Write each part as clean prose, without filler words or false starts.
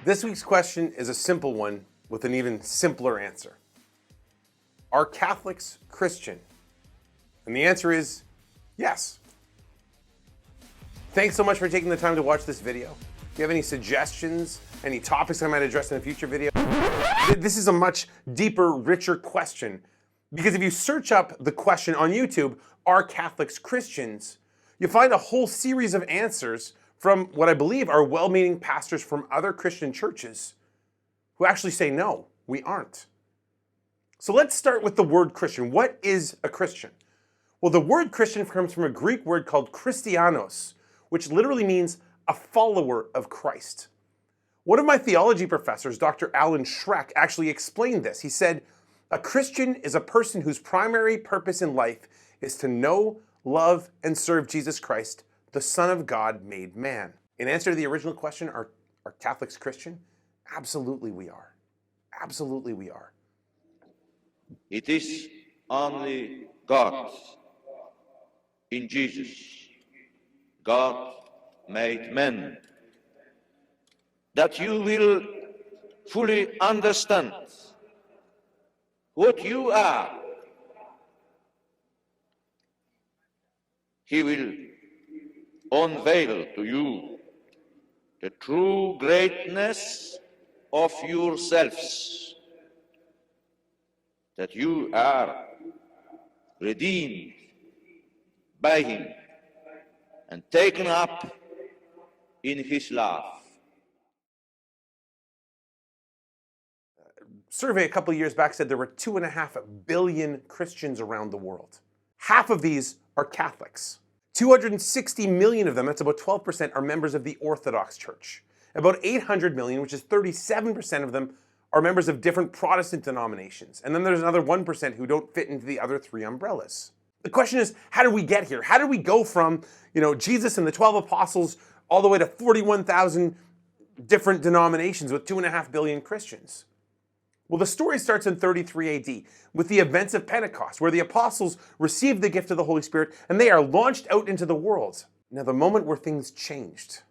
This week's question is a simple one with an even simpler answer. Are Catholics Christian? And the answer is yes. Thanks so much for taking the time to watch this video. If you have any suggestions, any topics I might address in a future video, this is a much deeper, richer question. Because if you search up the question on YouTube, are Catholics Christians, you'll find a whole series of answers from what I believe are well-meaning pastors from other Christian churches who actually say, no, we aren't. So let's start with the word Christian. What is a Christian? Well, the word Christian comes from a Greek word called Christianos, which literally means a follower of Christ. One of my theology professors, Dr. Alan Schreck, actually explained this. He said, a Christian is a person whose primary purpose in life is to know, love, and serve Jesus Christ, the Son of God made man. In answer to the original question, are Catholics Christian? Absolutely we are. Absolutely we are. It is only God in Jesus. God made man. That you will fully understand what you are. He will unveil to you the true greatness of yourselves, that you are redeemed by Him and taken up in His love. Survey a couple of years back said there were 2.5 billion Christians around the world. Half of these are Catholics. 260 million of them, that's about 12%, are members of the Orthodox Church. About 800 million, which is 37% of them, are members of different Protestant denominations. And then there's another 1% who don't fit into the other three umbrellas. The question is, how did we get here? How did we go from, Jesus and the 12 apostles all the way to 41,000 different denominations with 2.5 billion Christians? Well, the story starts in 33 AD with the events of Pentecost, where the apostles received the gift of the Holy Spirit and they are launched out into the world. Now, the moment where things changed,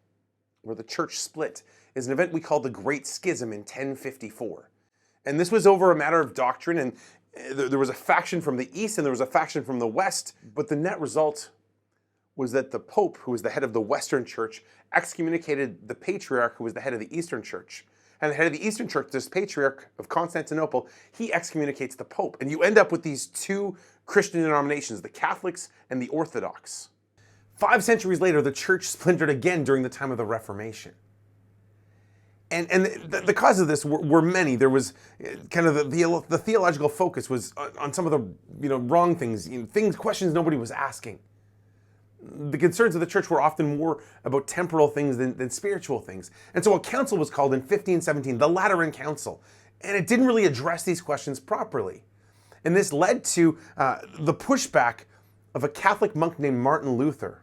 where the church split, is an event we call the Great Schism in 1054. And this was over a matter of doctrine, and there was a faction from the east and there was a faction from the west, but the net result was that the Pope, who was the head of the Western Church, excommunicated the Patriarch, who was the head of the Eastern Church. And the head of the Eastern Church, this Patriarch of Constantinople, he excommunicates the Pope. And you end up with these two Christian denominations, the Catholics and the Orthodox. 5 centuries later, the church splintered again during the time of the Reformation. And the cause of this were many. There was kind of the theological focus was on some of the wrong things, questions nobody was asking. The concerns of the church were often more about temporal things than spiritual things. And so a council was called in 1517, the Lateran Council, and it didn't really address these questions properly. And this led to the pushback of a Catholic monk named Martin Luther,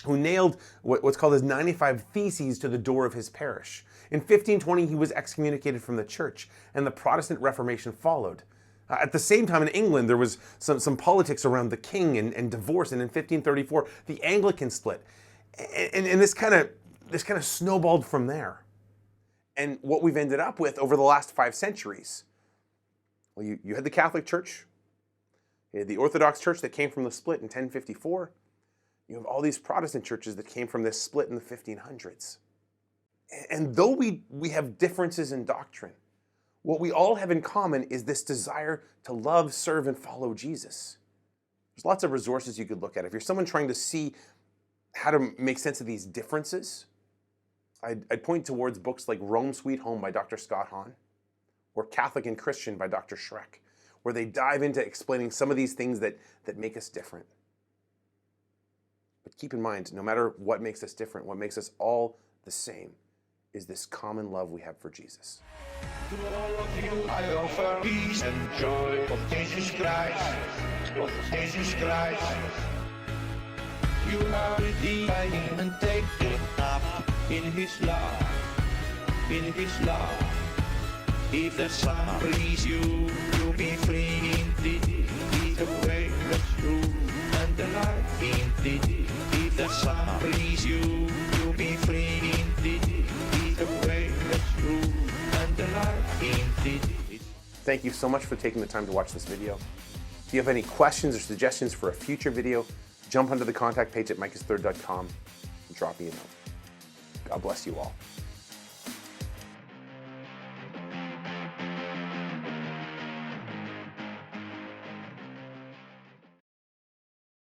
who nailed what's called his 95 Theses to the door of his parish. In 1520, he was excommunicated from the church, and the Protestant Reformation followed. At the same time in England, there was some politics around the king and divorce, and in 1534, the Anglican split. And this kind of snowballed from there. And what we've ended up with over the last 5 centuries, well, you had the Catholic Church, you had the Orthodox Church that came from the split in 1054, you have all these Protestant churches that came from this split in the 1500s. And though we have differences in doctrine, what we all have in common is this desire to love, serve, and follow Jesus. There's lots of resources you could look at. If you're someone trying to see how to make sense of these differences, I'd point towards books like Rome Sweet Home by Dr. Scott Hahn, or Catholic and Christian by Dr. Schreck, where they dive into explaining some of these things that make us different. But keep in mind, no matter what makes us different, what makes us all the same is this common love we have for Jesus. To all of you I offer peace and joy of Jesus Christ, of Jesus Christ. You are redeemed by Him and taken up in His love, in His love. If the Son frees you, you'll be free indeed. He's the way, the truth, and the life indeed. If the Son frees you, you'll be free indeed. He's the Thank you so much for taking the time to watch this video. If you have any questions or suggestions for a future video, jump onto the contact page at micahsthird.com and drop me a note. God bless you all.